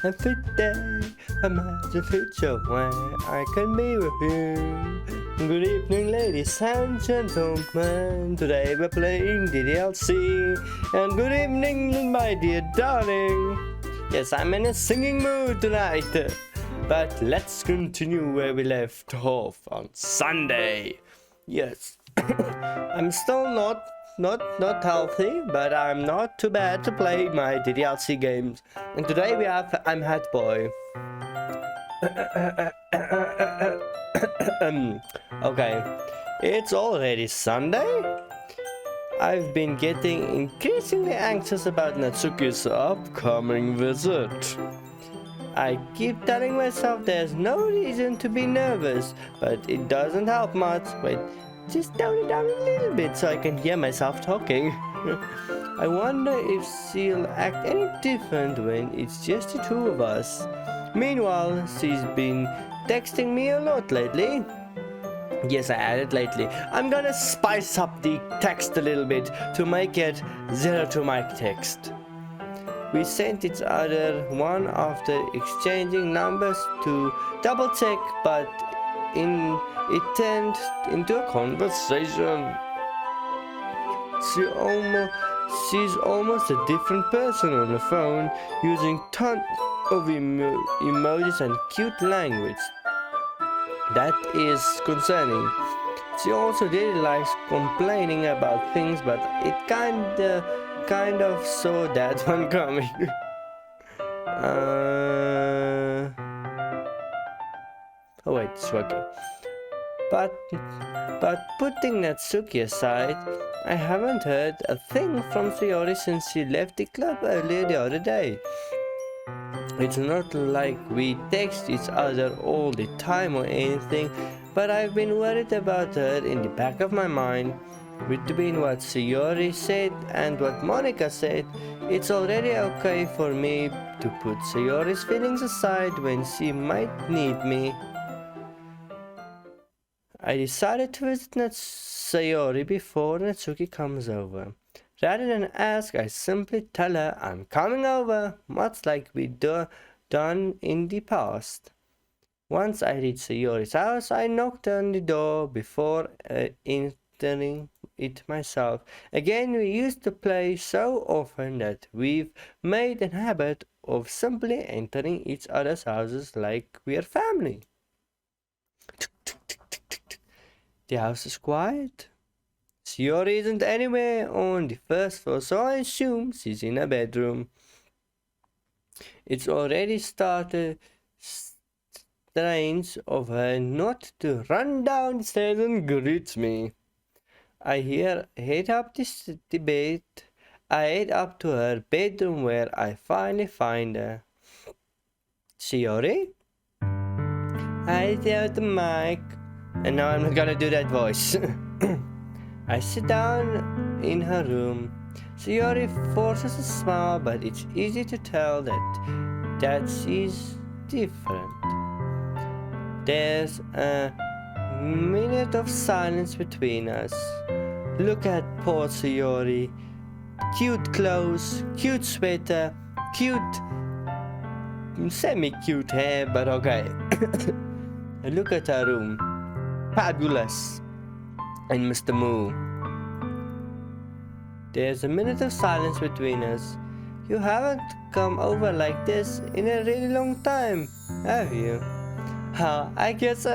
A fit day, a magic future where I can be with you. Good evening, ladies and gentlemen. Today we're playing the DLC. And good evening, my dear darling. Yes, I'm in a singing mood tonight. But let's continue where we left off on Sunday. Yes, I'm still not healthy, but I'm not too bad to play my DLC games. And today I'm Hat Boy. Okay, it's already Sunday. I've been getting increasingly anxious about Natsuki's upcoming visit. I keep telling myself there's no reason to be nervous, but it doesn't help much. Wait, just tone it down a little bit so I can hear myself talking. I wonder if she'll act any different when it's just the two of us. Meanwhile, she's been texting me a lot lately. Yes, I added lately. I'm gonna spice up the text a little bit to make it ZeroTwoMike text. We sent each other one after exchanging numbers to double check, but it turned into a conversation. She's almost a different person on the phone, using tons of emojis and cute language. That is concerning. She also really likes complaining about things, but it kind of saw that one coming. Oh wait, it's working. But putting Natsuki aside, I haven't heard a thing from Sayori since she left the club earlier the other day. It's not like we text each other all the time or anything, but I've been worried about her in the back of my mind. Between what Sayori said and what Monica said, it's already okay for me to put Sayori's feelings aside when she might need me. I decided to visit Sayori before Natsuki comes over. Rather than ask, I simply tell her I'm coming over, much like we've done in the past. Once I reached Sayori's house, I knocked on the door before entering it myself. Again, we used to play so often that we've made a habit of simply entering each other's houses like we're family. The house is quiet. Sayori isn't anywhere on the first floor, so I assume she's in her bedroom. It's already started strange of her not to run down the stairs and greet me. I head up to her bedroom where I finally find her. Sayori? Hi, ZeroTwoMike. And now I'm not gonna do that voice. I sit down in her room. Sayori forces a smile, but it's easy to tell that she's different. There's a minute of silence between us. Look at poor Sayori. Cute clothes, cute sweater, cute semi-cute hair, but okay. Look at her room. Fabulous. And Mr. Moo. There's a minute of silence between us. You haven't come over like this in a really long time, have you? I guess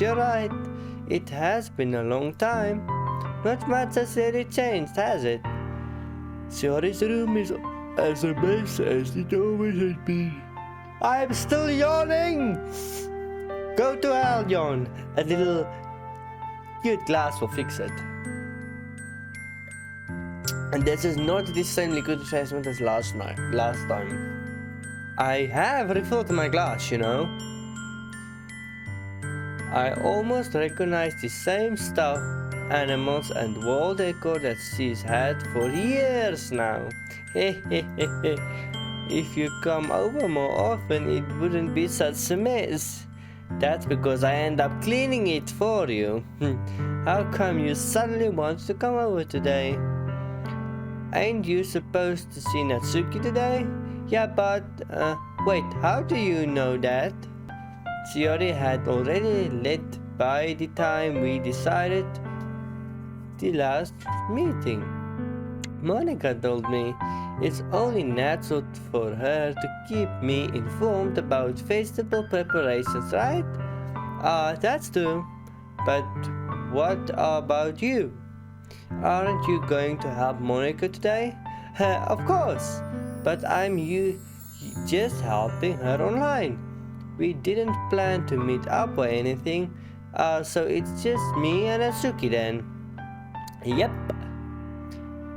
you're right. It has been a long time. Not much has really changed, has it? Sayori's room is as a mess as it always has been. I'm still yawning! Go to hell, yawn. A little cute glass will fix it. And this is not the same liquid refreshment as last time. I have refilled my glass, you know. I almost recognize the same stuff, animals and wall decor that she's had for years now. If you come over more often, it wouldn't be such a mess. That's because I end up cleaning it for you. How come you suddenly want to come over today? Ain't you supposed to see Natsuki today? Yeah, but Wait, how do you know that? Shiori had already left by the time we decided the last meeting. Monica told me it's only natural for her to keep me informed about festival preparations, right? That's true. But what about you? Aren't you going to help Monica today? Of course, but I'm just helping her online. We didn't plan to meet up or anything, so it's just me and Natsuki then. Yep.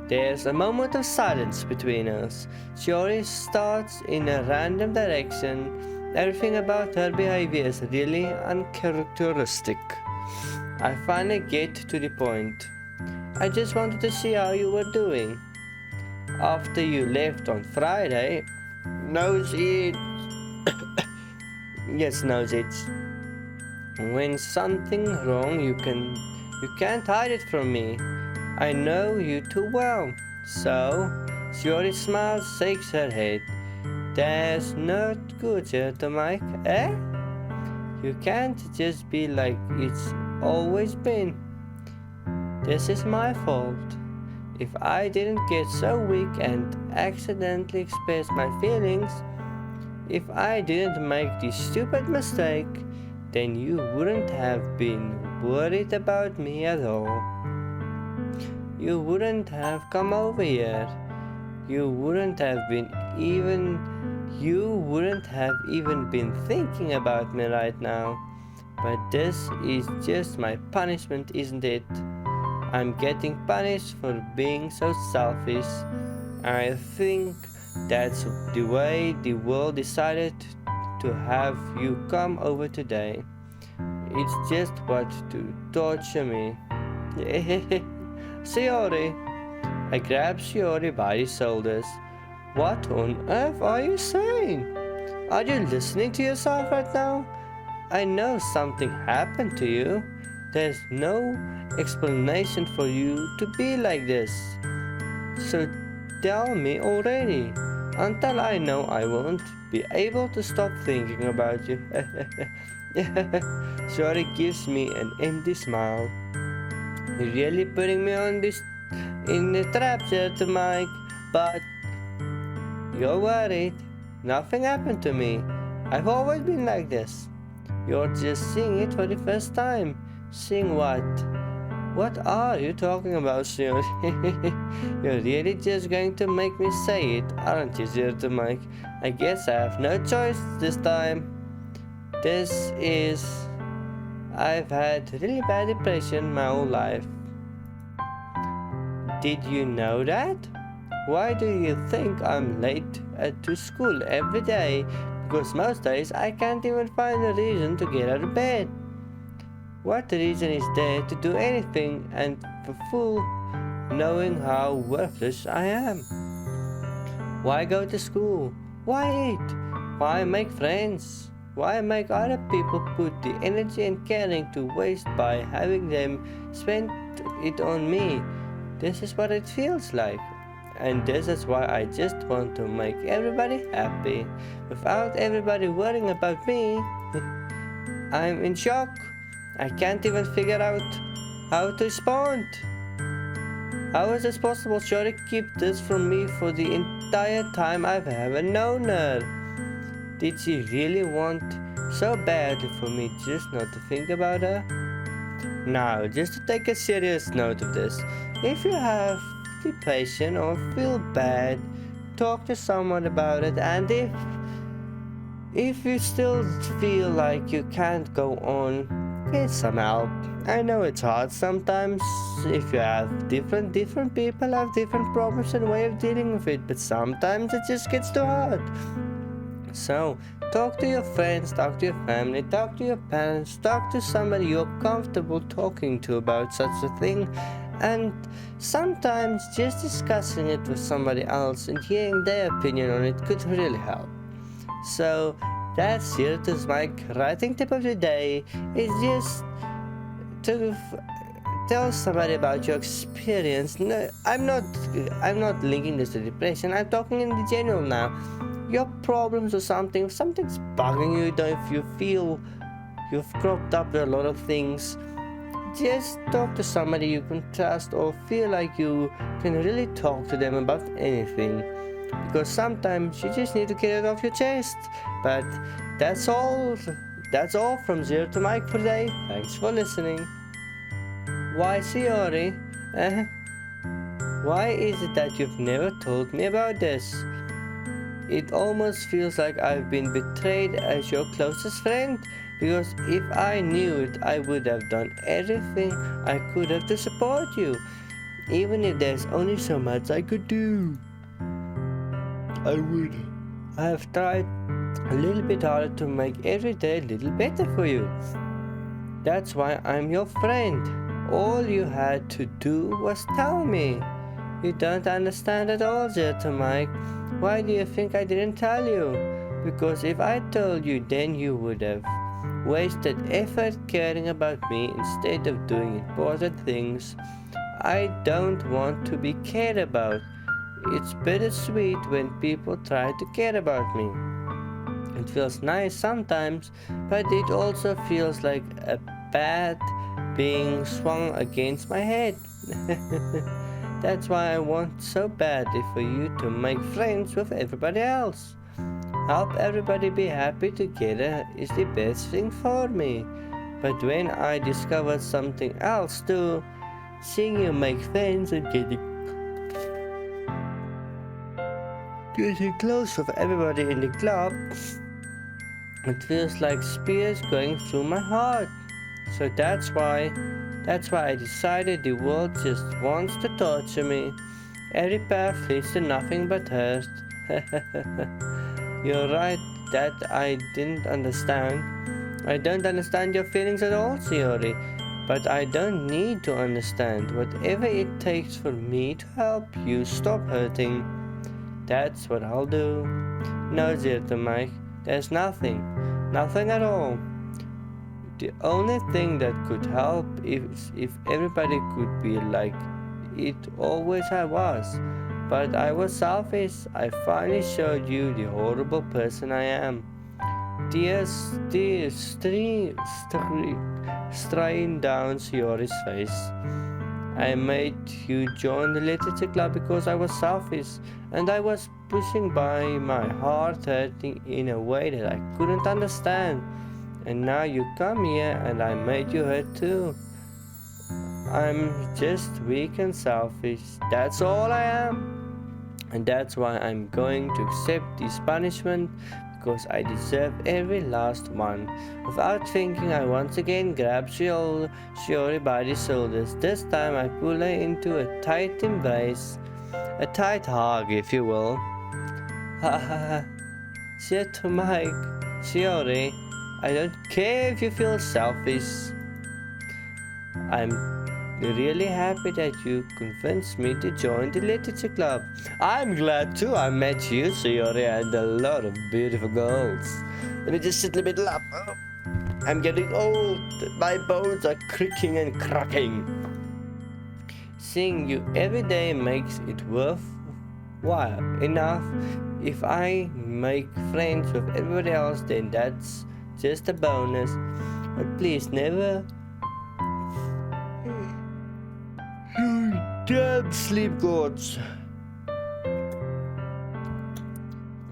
There's a moment of silence between us. Shiori starts in a random direction. Everything about her behavior is really uncharacteristic. I finally get to the point. I just wanted to see how you were doing. After you left on Friday, knows it. Yes, knows it. When something wrong, you can't hide it from me. I know you too well. So, Shiori smiles, shakes her head. That's not good, ZeroTwoMike, eh? You can't just be like it's always been. This is my fault. If I didn't get so weak and accidentally express my feelings, if I didn't make this stupid mistake, then you wouldn't have been worried about me at all. You wouldn't have come over here. You wouldn't have even been thinking about me right now. But this is just my punishment, isn't it? I'm getting punished for being so selfish. I think that's the way the world decided to have you come over today. It's just what to torture me. Shiori. I grab Shiori by the shoulders. What on earth are you saying? Are you listening to yourself right now? I know something happened to you. There's no explanation for you to be like this. So tell me already. Until I know, I won't be able to stop thinking about you. Shiori gives me an empty smile. You're really putting me on this in the trap, ZeroTwoMike. But you're worried. Nothing happened to me. I've always been like this. You're just seeing it for the first time. Seeing what? What are you talking about, Shiori? You're really just going to make me say it, aren't you, ZeroTwoMike? I guess I have no choice this time. I've had really bad depression my whole life. Did you know that? Why do you think I'm late to school every day? Because most days I can't even find a reason to get out of bed. What reason is there to do anything and for fool knowing how worthless I am? Why go to school? Why eat? Why make friends? Why make other people put the energy and caring to waste by having them spend it on me? This is what it feels like. And this is why I just want to make everybody happy. Without everybody worrying about me, I'm in shock. I can't even figure out how to respond. How is this possible? Shiori keep this from me for the entire time I've ever known her. Did she really want so badly for me just not to think about her? Now, just to take a serious note of this, if you have depression or feel bad, talk to someone about it, and if you still feel like you can't go on, get some help. I know it's hard sometimes. If you have different people have different problems and way of dealing with it, but sometimes it just gets too hard. So talk to your friends, talk to your family, talk to your parents, talk to somebody you're comfortable talking to about such a thing. And sometimes just discussing it with somebody else and hearing their opinion on it could really help. So that's ZeroTwoMike writing tip of the day. Is just to tell somebody about your experience. No, I'm not linking this to depression. I'm talking in the general now. your problems or something, if something's bugging you, if you feel you've cropped up with a lot of things, just talk to somebody you can trust or feel like you can really talk to them about anything. Because sometimes you just need to get it off your chest. But that's all. That's all from Zero to Mike for today. Thanks for listening. Why, Siori? Why is it that you've never told me about this? It almost feels like I've been betrayed as your closest friend. Because if I knew it, I would have done everything I could have to support you. Even if there's only so much I could do. I would. I have tried a little bit harder to make every day a little better for you. That's why I'm your friend. All you had to do was tell me. You don't understand at all, ZeroTwoMike. Why do you think I didn't tell you? Because if I told you, then you would have wasted effort caring about me instead of doing important things. I don't want to be cared about. It's bittersweet when people try to care about me. It feels nice sometimes, but it also feels like a bat being swung against my head. That's why I want so badly for you to make friends with everybody else. Help everybody be happy together is the best thing for me. But when I discovered something else too, seeing you make friends and getting close with everybody in the club, it feels like spears going through my heart. So that's why I decided the world just wants to torture me. Every path leads to nothing but hurt. You're right that I didn't understand. I don't understand your feelings at all, Siori. But I don't need to understand. Whatever it takes for me to help you stop hurting, that's what I'll do. No, ZeroTwoMike, there's nothing at all. The only thing that could help is if everybody could be like it always was. But I was selfish. I finally showed you the horrible person I am. Tears straying down Siori's face. I made you join the literature club because I was selfish, and I was pushing by my heart hurting in a way that I couldn't understand. And now you come here and I made you hurt too. I'm just weak and selfish. That's all I am. And that's why I'm going to accept this punishment, because I deserve every last one. Without thinking, I once again grab Shiori by the shoulders. This time I pull her into a tight embrace. A tight hug, if you will. Ha ha ha. ZeroTwoMike, Shiori, I don't care if you feel selfish. I'm really happy that you convinced me to join the literature club. I'm glad too. I met you, Siori, and a lot of beautiful girls. Let me just sit in the middle up. Oh, I'm getting old. My bones are creaking and cracking. Seeing you every day makes it worthwhile enough. If I make friends with everybody else, then that's just a bonus. But please never. Damn sleep gods.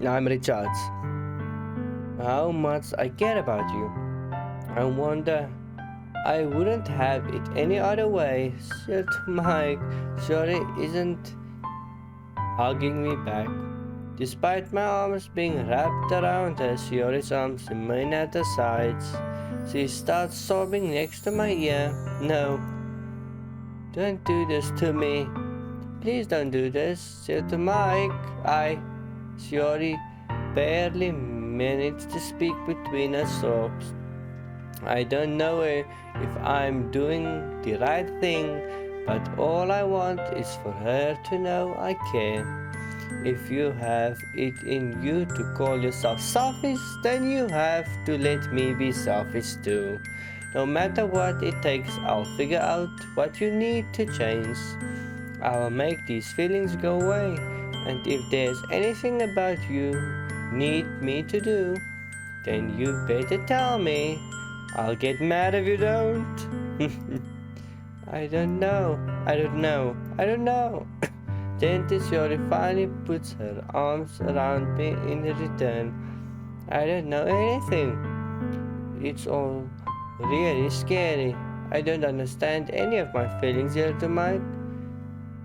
Now I'm recharged. How much I care about you. I wonder. I wouldn't have it any other way. ZeroTwoMike, Shiori isn't hugging me back. Despite my arms being wrapped around her, Shiori's arms remain at her sides. She starts sobbing next to my ear. No. Don't do this to me. Please don't do this. ZeroTwoMike. Shiori barely managed to speak between her sobs. I don't know if I'm doing the right thing, but all I want is for her to know I care. If you have it in you to call yourself selfish, then you have to let me be selfish too. No matter what it takes, I'll figure out what you need to change. I'll make these feelings go away. And if there's anything about you need me to do, then you better tell me. I'll get mad if you don't. I don't know. Then Shiori finally puts her arms around me in return. I don't know anything. It's all really scary. I don't understand any of my feelings, ZeroTwoMike.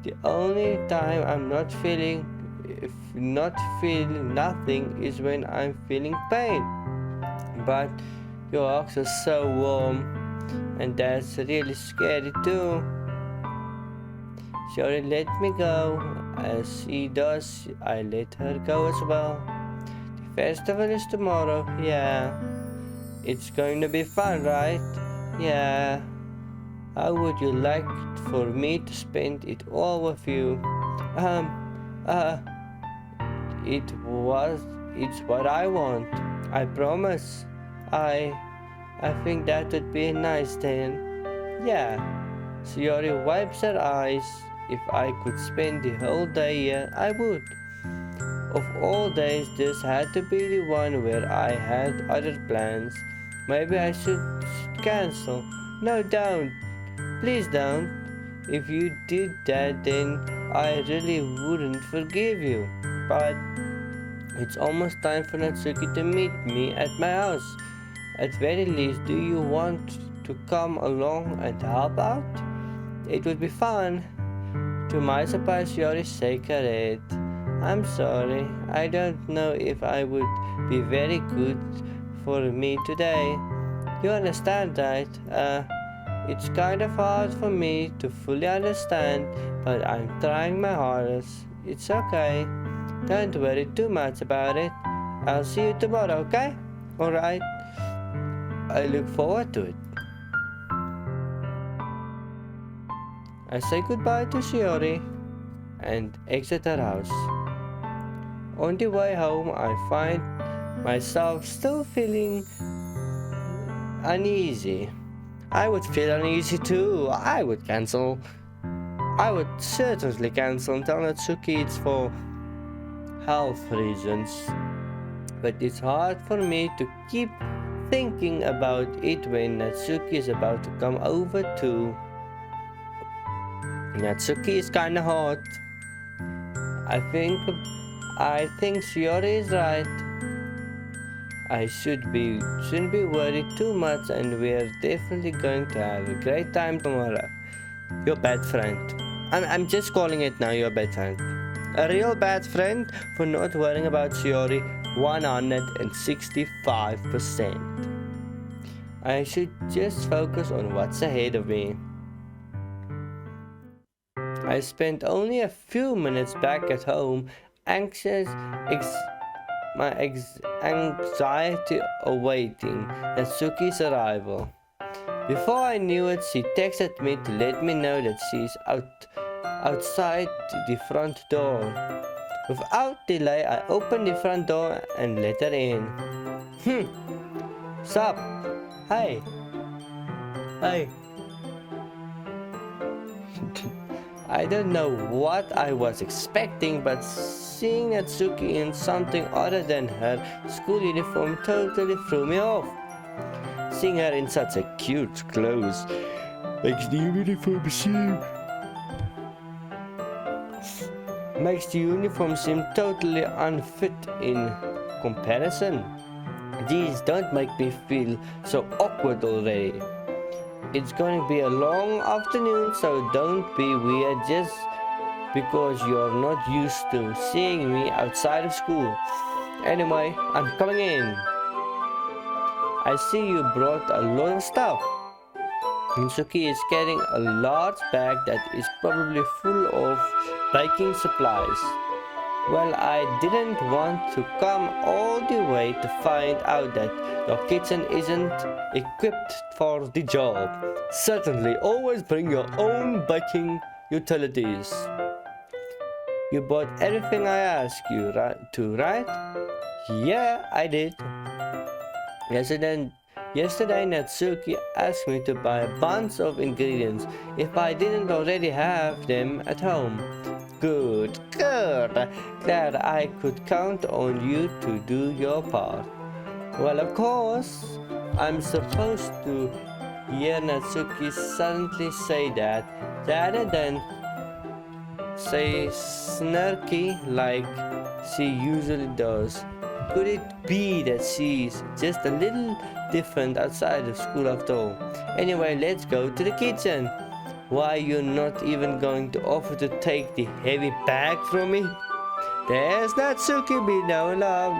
The only time I'm not feeling nothing is when I'm feeling pain. But your hugs are so warm, and that's really scary too. Shiori let me go. As she does, I let her go as well. The festival is tomorrow, yeah. It's going to be fun, right? Yeah. How would you like for me to spend it all with you? It's what I want. I promise. I think that would be nice then. Yeah. Shiori wipes her eyes. If I could spend the whole day here, I would. Of all days, this had to be the one where I had other plans. Maybe I should cancel. No, don't. Please don't. If you did that, then I really wouldn't forgive you. But it's almost time for Natsuki to meet me at my house. At very least, do you want to come along and help out? It would be fun. To my surprise, Shiori shake her head. I'm sorry. I don't know if I would be very good for me today. You understand, right? It's kind of hard for me to fully understand, but I'm trying my hardest. It's okay. Don't worry too much about it. I'll see you tomorrow, okay? Alright. I look forward to it. I say goodbye to Shiori and exit her house. On the way home, I find myself still feeling uneasy. I would feel uneasy too. I would certainly cancel and tell Natsuki it's for health reasons. But it's hard for me to keep thinking about it when Natsuki is about to come over too. Natsuki is kinda hot. I think Shiori is right. I shouldn't be worried too much, and we're definitely going to have a great time tomorrow. Your bad friend. I'm just calling it now, your bad friend. A real bad friend for not worrying about Shiori 165%. I should just focus on what's ahead of me. I spent only a few minutes back at home, anxiety awaiting Natsuki's arrival. Before I knew it, she texted me to let me know that she's outside the front door. Without delay, I opened the front door and let her in. Sup? Hey. I don't know what I was expecting, but seeing Natsuki in something other than her school uniform totally threw me off. Seeing her in such a cute clothes makes the uniform seem totally unfit in comparison. These don't make me feel so awkward already. It's going to be a long afternoon, so don't be weird just because you're not used to seeing me outside of school. Anyway, I'm coming in. I see you brought a lot of stuff. Natsuki is carrying a large bag that is probably full of baking supplies. Well, I didn't want to come all the way to find out that your kitchen isn't equipped for the job. Certainly, always bring your own baking utilities. You bought everything I asked you to, right? Yeah, I did. Yesterday, Natsuki asked me to buy a bunch of ingredients if I didn't already have them at home. Good, good. Glad I could count on you to do your part. Well, of course, I'm supposed to hear Natsuki suddenly say that rather than say snarky like she usually does. Could it be that she's just a little different outside of school after all? Anyway, let's go to the kitchen. Why, you're not even going to offer to take the heavy bag from me? There's Natsuki, be no love.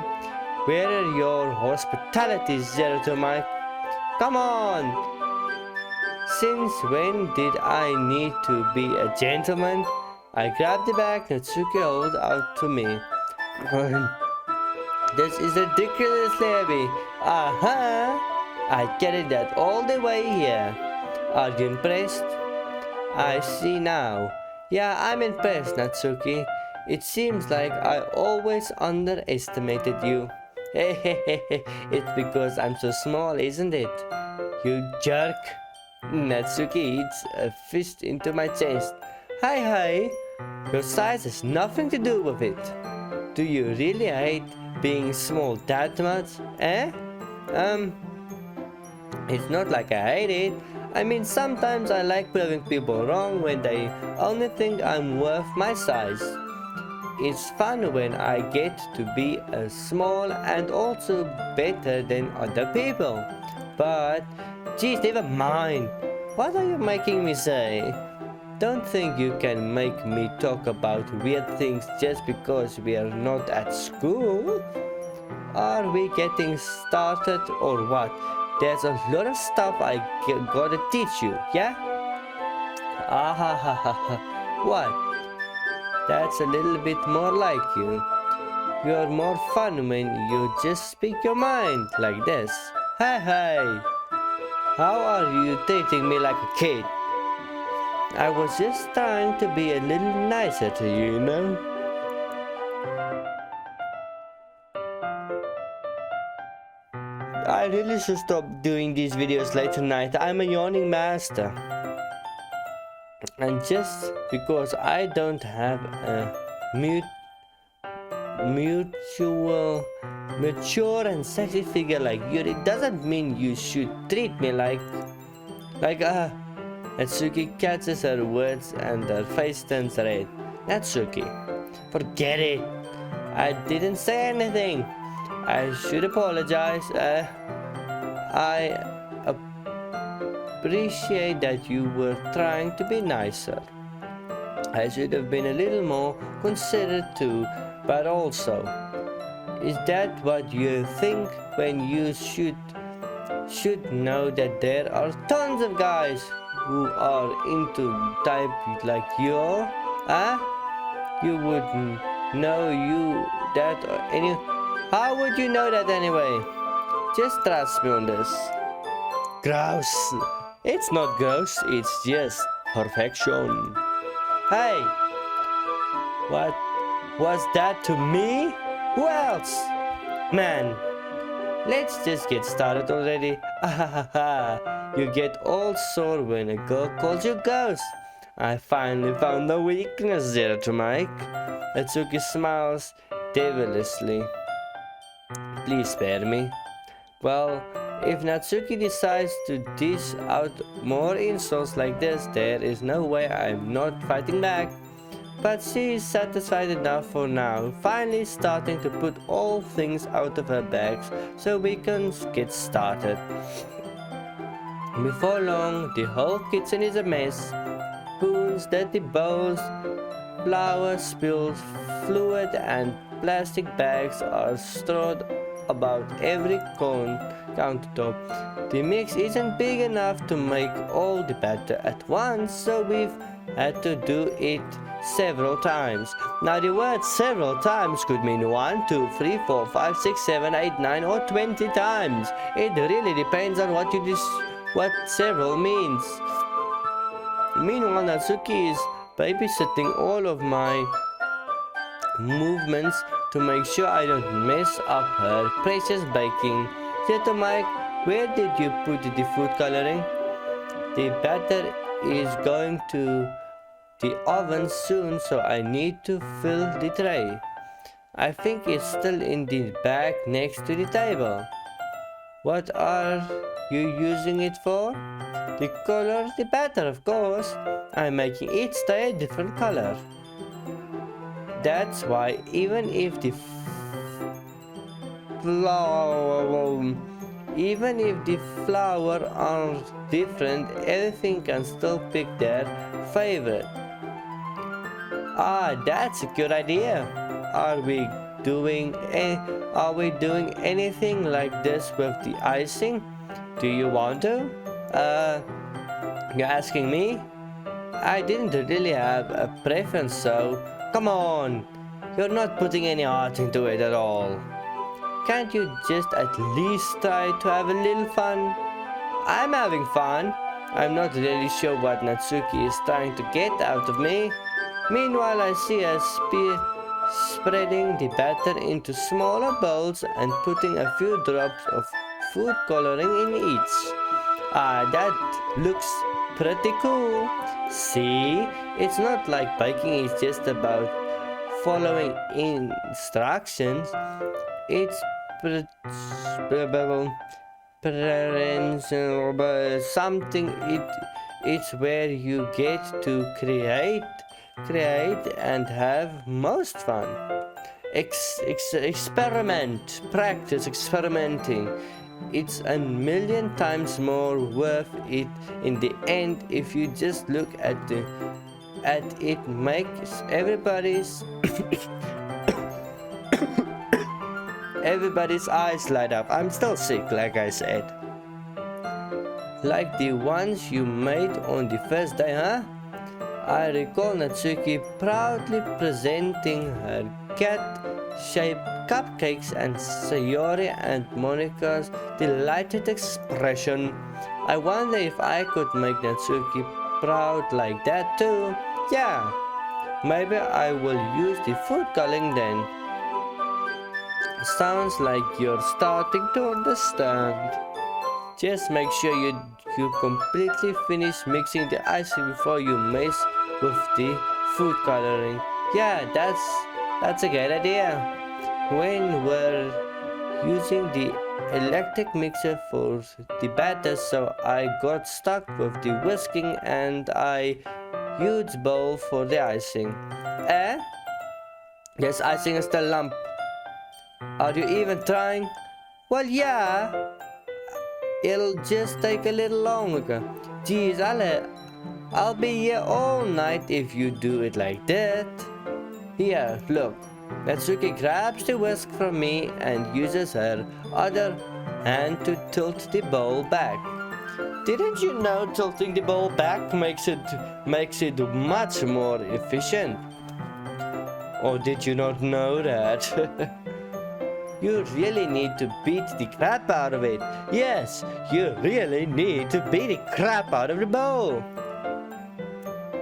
Where are your hospitality, ZeroTwoMike? Come on! Since when did I need to be a gentleman? I grabbed the bag Natsuki held out to me. This is ridiculously heavy. I carried that all the way here. Are you impressed? I see now. Yeah, I'm impressed, Natsuki. It seems like I always underestimated you. It's because I'm so small, isn't it? You jerk. Natsuki eats a fist into my chest. Hi. Your size has nothing to do with it. Do you really hate being small that much? It's not like I hate it. I mean, sometimes I like proving people wrong when they only think I'm worth my size. It's fun when I get to be small and also better than other people. But, geez, never mind. What are you making me say? Don't think you can make me talk about weird things just because we are not at school. Are we getting started or what? There's a lot of stuff I gotta teach you, yeah? What? That's a little bit more like you. You're more fun when you just speak your mind like this. Hey. How are you treating me like a kid? I was just trying to be a little nicer to you, you know? I really should stop doing these videos late tonight. I'm a yawning master. And just because I don't have a mature and sexy figure like you, it doesn't mean you should treat me like Natsuki catches her words and her face turns red. Natsuki, forget it. I didn't say anything. I should apologize. I appreciate that you were trying to be nicer. I should have been a little more considerate too, but also, is that what you think when you should know that there are tons of guys who are into type like you are? You wouldn't know that any. How would you know that anyway? Just trust me on this. Gross. It's not gross, it's just perfection. Hey! What was that to me? Who else? Man, let's just get started already. You get all sore when a girl calls you ghost. I finally found the weakness, ZeroTwoMike. Natsuki smiles devilishly. Please spare me. Well, if Natsuki decides to dish out more insults like this, there is no way I'm not fighting back. But she is satisfied enough for now, finally starting to put all things out of her bags so we can get started. Before long, the whole kitchen is a mess. Spoons, dirty bowls, flour spills, fluid and plastic bags are strewn about every countertop. The mix isn't big enough to make all the batter at once, so we've had to do it several times. Now the word several times could mean 1, 2, 3, 4, 5, 6, 7, 8, 9 or 20 times. It really depends on what several means. Meanwhile, Natsuki is babysitting all of my movements to make sure I don't mess up her precious baking. ZeroTwoMike, where did you put the food coloring? The batter is going to the oven soon, so I need to fill the tray. I think it's still in the bag next to the table. What are you using it for? The color, the better, of course. I'm making each tray a different color. That's why even if the flour are different, everything can still pick their favorite. Ah, that's a good idea. Are we doing anything like this with the icing? Do you want to? You're asking me? I didn't really have a preference, so come on. You're not putting any heart into it at all. Can't you just at least try to have a little fun? I'm having fun. I'm not really sure what Natsuki is trying to get out of me. Meanwhile, I see her spreading the batter into smaller bowls and putting a few drops of food coloring in each. Ah, that looks pretty cool. See, it's not like baking is just about following instructions. It's something. It's where you get to create and have most fun. Experiment, practice experimenting. It's a million times more worth it in the end if you just look at it. Makes everybody's everybody's eyes light up. I'm still sick, like I said. Like the ones you made on the first day, huh? I recall Natsuki proudly presenting her cat-shaped cupcakes and Sayori and Monika's delighted expression. I wonder if I could make Natsuki proud like that too. Yeah, maybe I will use the food coloring then. Sounds like you're starting to understand. Just make sure you completely finish mixing the icing before you mess with the food coloring. Yeah, that's a great idea. When we're using the electric mixer for the batter, so I got stuck with the whisking and I used bowl for the icing. Yes, icing is still lump. Are you even trying? Well, yeah. It'll just take a little longer. Geez, I'll be here all night if you do it like that. Here, look. Natsuki grabs the whisk from me and uses her other hand to tilt the bowl back. Didn't you know tilting the bowl back makes it much more efficient? Or did you not know that? You really need to beat the crap out of it. Yes, you really need to beat the crap out of the bowl.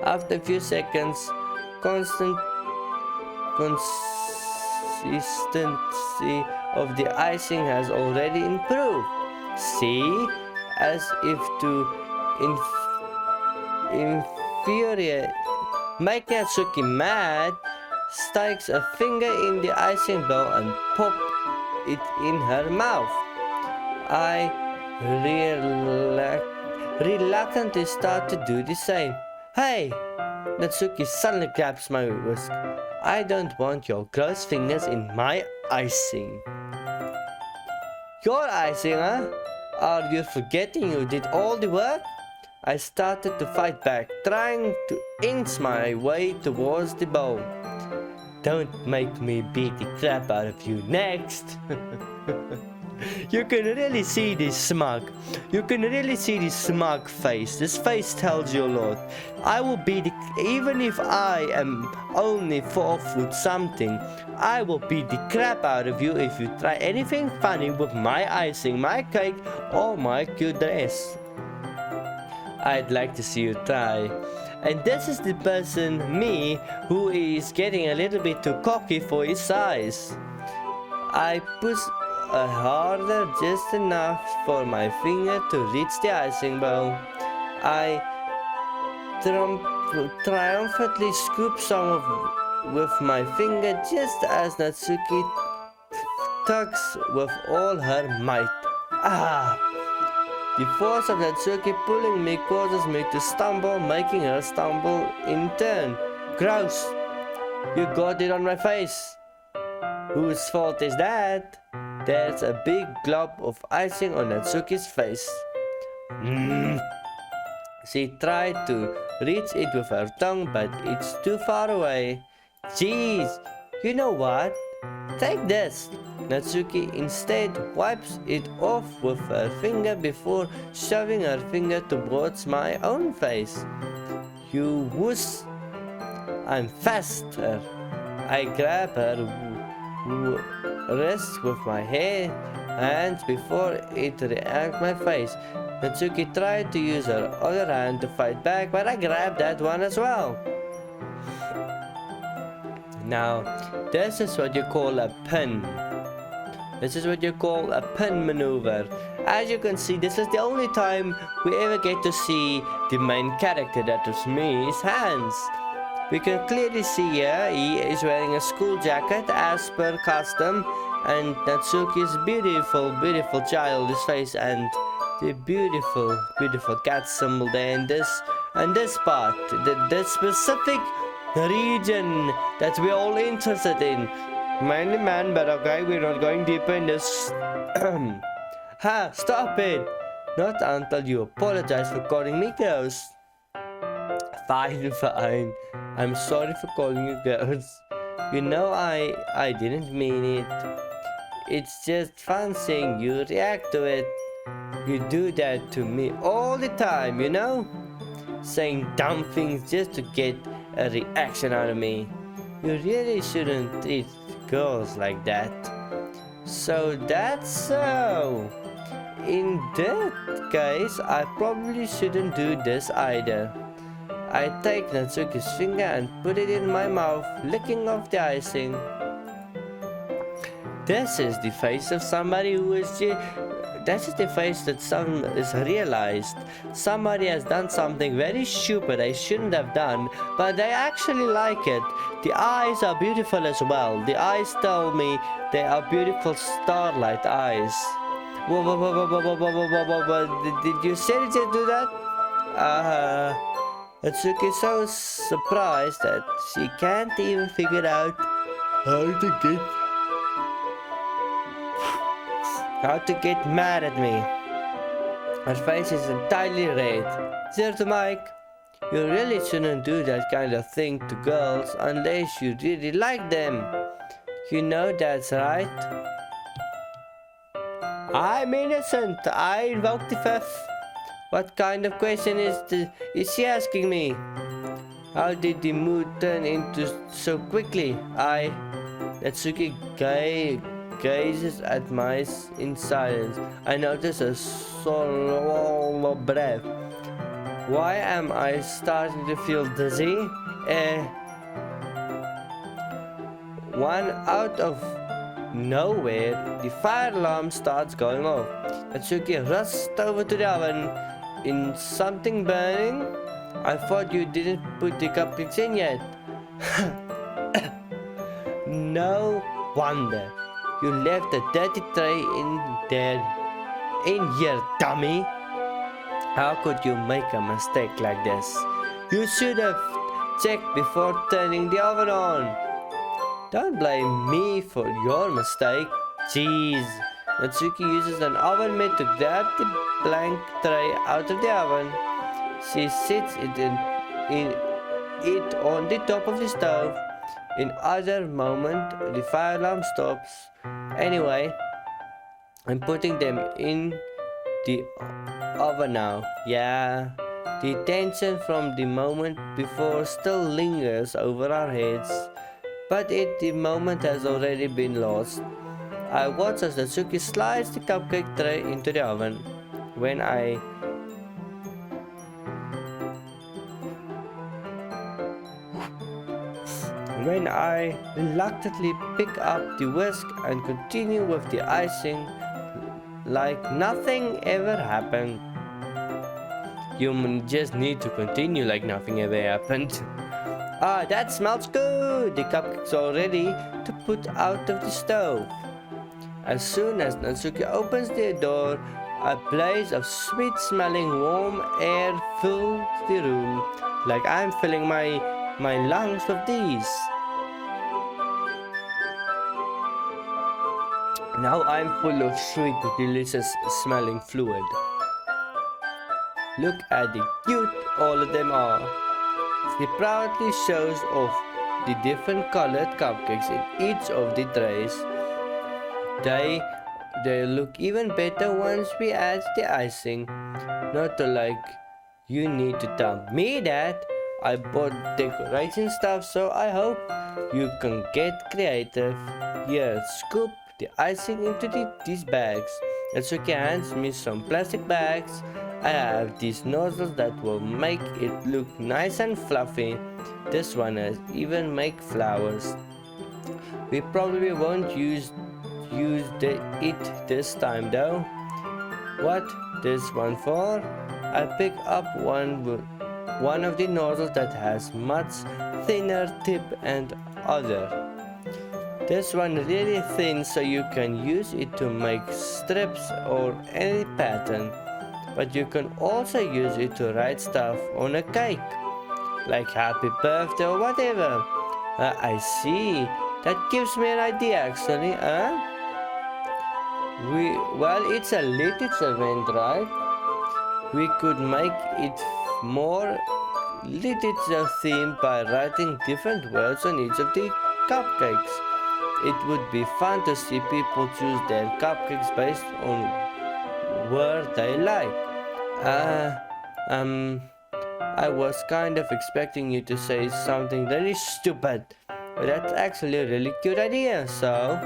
After a few seconds, consistency of the icing has already improved. See, as if to infuriate, make Natsuki mad, sticks a finger in the icing bowl and pop it in her mouth. I reluctantly start to do the same. Hey! Natsuki suddenly grabs my whisk. I don't want your gross fingers in my icing. Your icing, huh? Are you forgetting you did all the work? I started to fight back, trying to inch my way towards the bowl. Don't make me beat the crap out of you next. You can really see this smug. Face. This face tells you a lot. I will beat even if I am only 4 foot something. I will beat the crap out of you if you try anything funny with my icing, my cake, or my cute dress. I'd like to see you try. And this is the person, me, who is getting a little bit too cocky for his size. I push harder, just enough for my finger to reach the icing bowl. I triumphantly scoop some with my finger just as Natsuki tugs with all her might. Ah! The force of Natsuki pulling me causes me to stumble, making her stumble in turn. Gross! You got it on my face. Whose fault is that? There's a big glob of icing on Natsuki's face. She tried to reach it with her tongue, but it's too far away. Jeez, you know what? Take this. Natsuki instead wipes it off with her finger before shoving her finger towards my own face. You wuss. I'm faster. I grab her wrist with my hands before it reacts my face. Natsuki tried to use her other hand to fight back, but I grabbed that one as well. Now, this is what you call a pin. This is what you call a pin maneuver. As you can see, this is the only time we ever get to see the main character, that is me, his hands. We can clearly see here he is wearing a school jacket as per custom, and Natsuki's beautiful childish face, and the beautiful cat symbol there in this part, the specific region that we're all interested in. Mainly man, but okay, we're not going deeper in this. Ha! Stop it! Not until you apologize for calling me girls. Fine. I'm sorry for calling you girls. You know I didn't mean it. It's just fun seeing you react to it. You do that to me all the time, you know? Saying dumb things just to get a reaction out of me. You really shouldn't treat girls like that. So that's so. In that case, I probably shouldn't do this either. I take Natsuki's finger and put it in my mouth, licking off the icing. This is the face of somebody who is that is the face that some is realized somebody has done something very stupid they shouldn't have done, but they actually like it. The eyes are beautiful as well. The eyes tell me they are beautiful starlight eyes. Whoa, did you seriously do that? Natsuki is so surprised that she can't even figure out how to get mad at me. Her face is entirely red. ZeroTwoMike, you really shouldn't do that kind of thing to girls unless you really like them. You know that's right. I'm innocent. I invoked the fifth. What kind of question is she asking me? How did the mood turn into so quickly? Natsuki gazes at me in silence. I notice a swallow breath. Why am I starting to feel dizzy? One out of nowhere, the fire alarm starts going off. Natsuki rushes over to the oven. In something burning? I thought you didn't put the cupcakes in yet. No wonder. You left a dirty tray in here, dummy. How could you make a mistake like this? You should have checked before turning the oven on. Don't blame me for your mistake. Jeez. Natsuki uses an oven mitt to grab the blank tray out of the oven. She sits it on the top of the stove. In other moment, the fire alarm stops. Anyway, I'm putting them in the oven now. Yeah, the tension from the moment before still lingers over our heads, but the moment has already been lost. I watch as Natsuki slides the cupcake tray into the oven. When I reluctantly pick up the whisk and continue with the icing like nothing ever happened. just need to continue like nothing ever happened. Ah, that smells good! The cupcakes are ready to put out of the stove. As soon as Natsuki opens the door, a blaze of sweet-smelling warm air fills the room, like I'm filling my lungs with these. Now I'm full of sweet, delicious smelling fluid. Look at the cute all of them are. She proudly shows off the different colored cupcakes in each of the trays. They look even better once we add the icing. Not to like, you need to tell me that. I bought decoration stuff, so I hope you can get creative. Here, scoop the icing into these bags. Natsuki hands me some plastic bags. I have these nozzles that will make it look nice and fluffy. This one has even make flowers. We probably won't use it this time though. What this one for? I pick up one of the nozzles that has much thinner tip and other. This one really thin, so you can use it to make strips or any pattern. But you can also use it to write stuff on a cake, like happy birthday or whatever. I see. That gives me an idea actually, Well, it's a literature event, right? We could make it more literature themed by writing different words on each of the cupcakes. It would be fun to see people choose their cupcakes based on word they like. I was kind of expecting you to say something really stupid, but that's actually a really cute idea, so...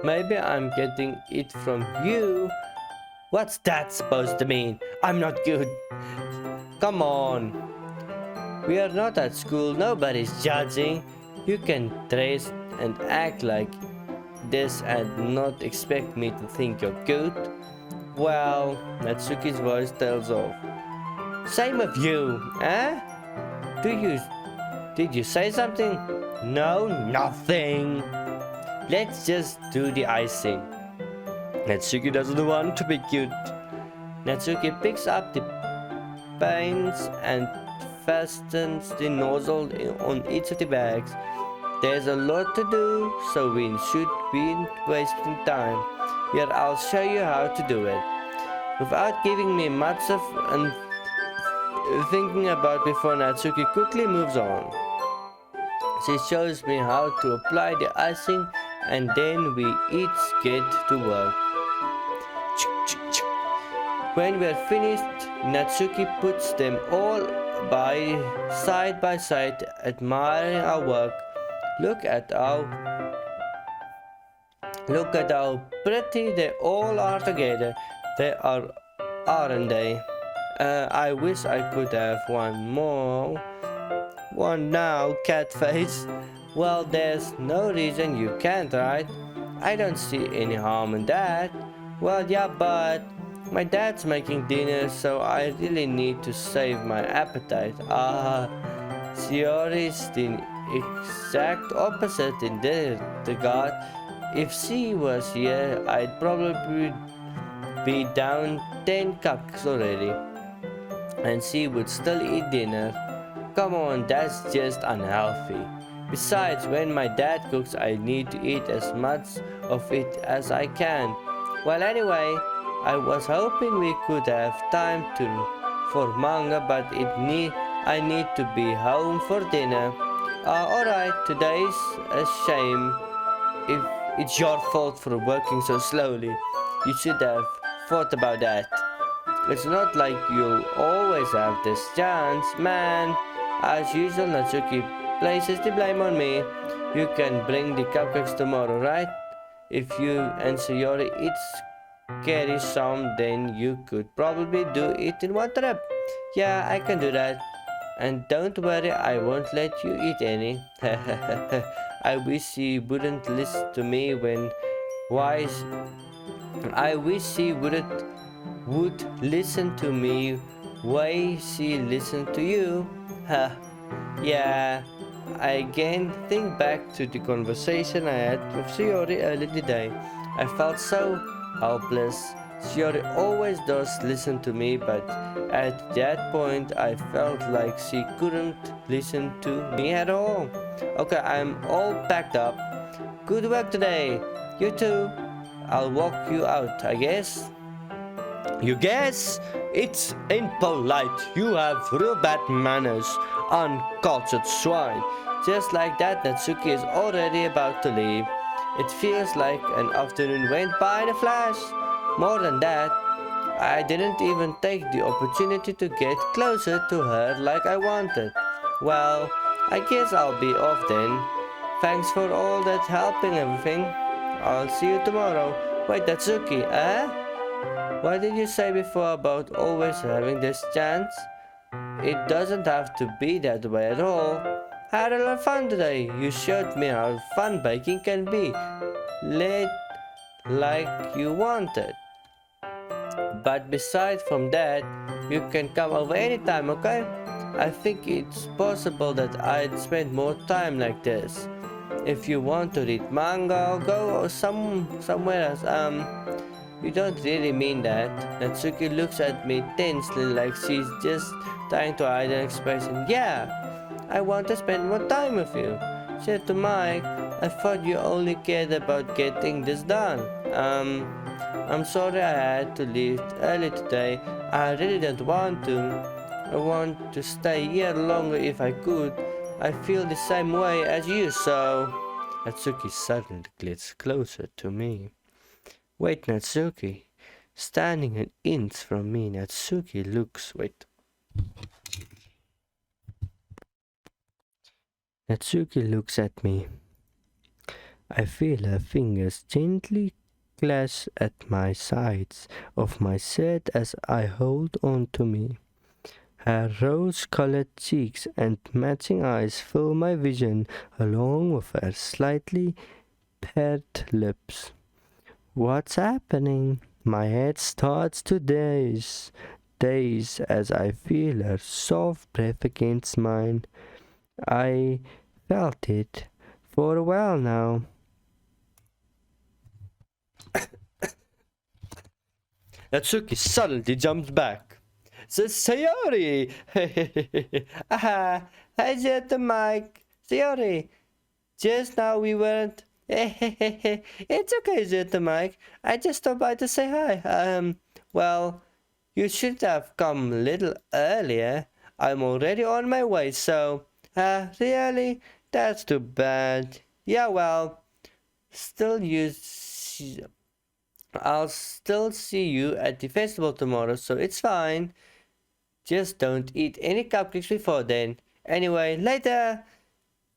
maybe I'm getting it from you. What's that supposed to mean? I'm not good. Come on. We are not at school, nobody's judging. You can dress and act like this and not expect me to think you're good. Well, Natsuki's voice tails off. Same with you, eh? Did you say something? No, nothing. Let's just do the icing. Natsuki doesn't want to be cute. Natsuki picks up the paints and fastens the nozzle on each of the bags. There's a lot to do, so we should be wasting time. Here, I'll show you how to do it. Without giving me much of thinking about before, Natsuki quickly moves on. She shows me how to apply the icing, and then we each get to work. When we're finished, Natsuki puts them all side by side, admiring our work. Look at how pretty they all are together. They are, aren't they? I wish I could have one more. One now, cat face. Well, there's no reason you can't, right? I don't see any harm in that. Well, yeah, but my dad's making dinner, so I really need to save my appetite. Shiori's the exact opposite in this regard. If she was here, I'd probably be down 10 cupcakes already, and she would still eat dinner. Come on, that's just unhealthy. Besides, when my dad cooks, I need to eat as much of it as I can. Well, anyway, I was hoping we could have time for manga, but I need to be home for dinner. Alright, today's a shame. If it's your fault for working so slowly, you should have thought about that. It's not like you'll always have this chance, man. As usual, Natsuki places the blame on me. You can bring the cupcakes tomorrow, right? If you and Sayori each carry some, then you could probably do it in one trip. Yeah, I can do that. And don't worry, I won't let you eat any. I wish he wouldn't listen to me I wish he wouldn't would listen to me way she listened to you. Huh. Yeah, I again think back to the conversation I had with Shiori earlier today. I felt so helpless. Shiori always does listen to me, but at that point I felt like she couldn't listen to me at all. Okay, I'm all packed up. Good work today. You too. I'll walk you out, I guess. You guess? It's impolite. You have real bad manners, uncultured swine. Just like that, Natsuki is already about to leave. It feels like an afternoon went by in a flash. More than that, I didn't even take the opportunity to get closer to her like I wanted. Well, I guess I'll be off then. Thanks for all that helping everything. I'll see you tomorrow. Wait, Natsuki, eh? What did you say before about always having this chance? It doesn't have to be that way at all. I had a lot of fun today. You showed me how fun biking can be. Late like you wanted. But beside from that, you can come over anytime, okay? I think it's possible that I'd spend more time like this. If you want to read manga or go somewhere else, you don't really mean that. Natsuki looks at me tensely like she's just trying to hide an expression. Yeah, I want to spend more time with you. ZeroTwoMike, I thought you only cared about getting this done. I'm sorry I had to leave early today. I really don't want to. I want to stay here longer if I could. I feel the same way as you, so... Natsuki suddenly gets closer to me. Wait, Natsuki. Standing an inch from me, Natsuki looks... Natsuki looks at me. I feel her fingers gently clash at my sides of my shirt as I hold on to me. Her rose-colored cheeks and matching eyes fill my vision along with her slightly parted lips. What's happening? My head starts to daze as I feel her soft breath against mine. I felt it for a while now. Natsuki suddenly jumps back. Sayori! Aha! Hi, ZeroTwoMike! Sayori! Just now we weren't... It's okay, ZeroTwoMike. I just stopped by to say hi. Well, you should have come a little earlier. I'm already on my way, so... really? That's too bad. Yeah, well... I'll still see you at the festival tomorrow, so it's fine. Just don't eat any cupcakes before then. Anyway, later.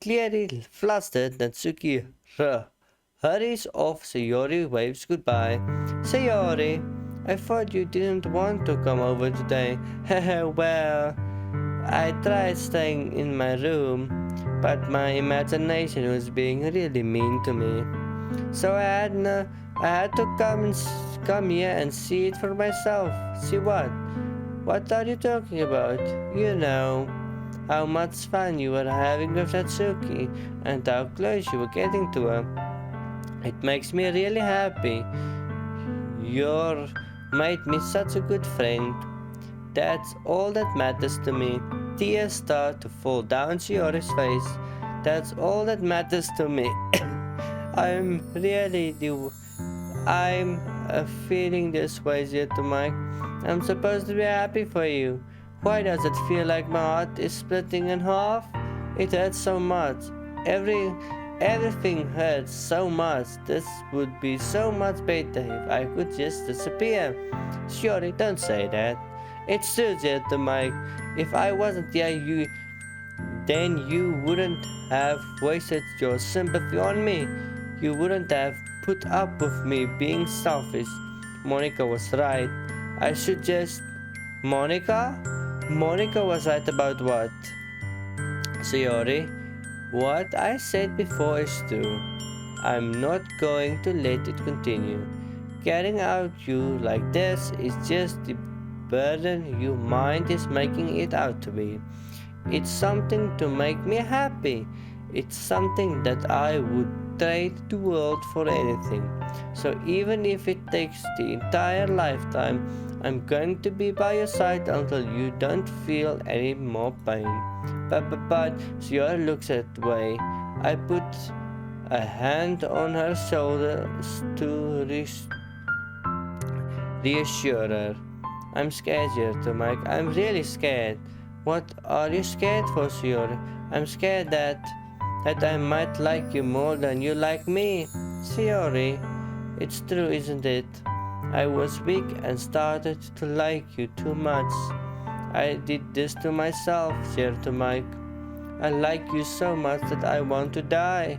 Clearly flustered, Natsuki hurries off. Sayori waves goodbye. Sayori, I thought you didn't want to come over today. Well, I tried staying in my room, but my imagination was being really mean to me. So I had to come here and see it for myself. See what? What are you talking about? You know, how much fun you were having with Natsuki and how close you were getting to her. It makes me really happy. You made me such a good friend. That's all that matters to me. Tears start to fall down Shiori's face. That's all that matters to me. I'm feeling this way, ZeroTwoMike. I'm supposed to be happy for you. Why does it feel like my heart is splitting in half? It hurts so much. Everything hurts so much. This would be so much better if I could just disappear. Surely, don't say that. It's true, ZeroTwoMike. If I wasn't here, then you wouldn't have wasted your sympathy on me. You wouldn't have put up with me being selfish. Monica was right. I should just... Monica? Monica was right about what? Sayori, what I said before is true. I'm not going to let it continue. carrying out you like this is just the burden your mind is making it out to be. It's something to make me happy. It's something that I would trade the world for anything. So even if it takes the entire lifetime, I'm going to be by your side until you don't feel any more pain. But Sierra looks that way. I put a hand on her shoulder to reassure her. I'm scared, ZeroTwoMike. I'm really scared. What are you scared for, Sierra? I'm scared that I might like you more than you like me. Sierra, it's true, isn't it? I was weak and started to like you too much. I did this to myself, ZeroTwoMike. I like you so much that I want to die.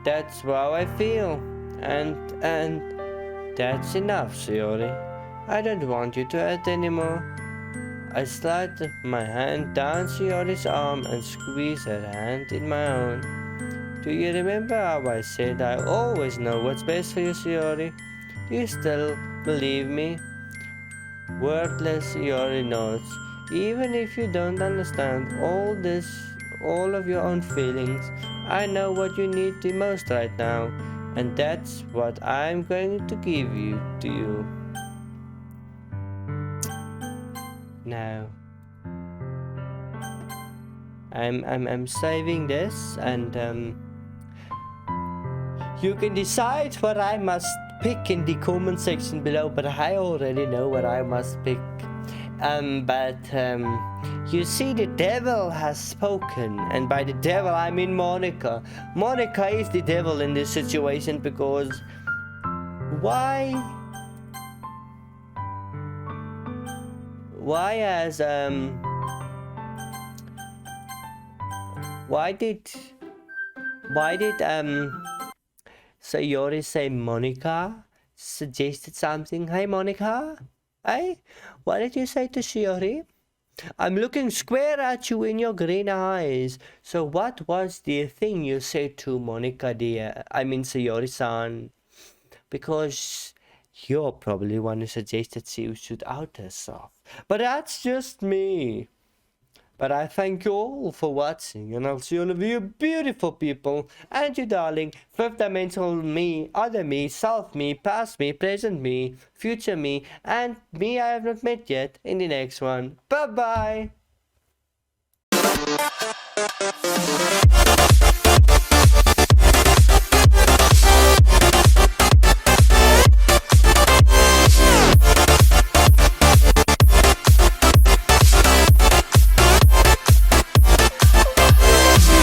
That's how I feel. And that's enough, Sierra. I don't want you to hurt anymore. I slid my hand down Sierra's arm and squeezed her hand in my own. Do you remember how I said I always know what's best for you, Sierra? Do you still believe me? Wordless, Sierra nods. Even if you don't understand all of your own feelings, I know what you need the most right now, and that's what I'm going to give to you. Now, I'm saving this, and you can decide what I must pick in the comment section below, but I already know what I must pick. You see, the devil has spoken, and by the devil I mean Monica. Monica is the devil in this situation, because why did Sayori say Monica suggested something? Hey Monica, hey, what did you say to Shiori? I'm looking square at you in your green eyes. So what was the thing you said to Monica, dear? I mean Sayori-san. Because you're probably one who suggested she should out herself. But that's just me. But I thank you all for watching, and I'll see all of you beautiful people, and you darling, fifth dimensional me, other me, self me, past me, present me, future me, and me I have not met yet in the next one. Bye bye!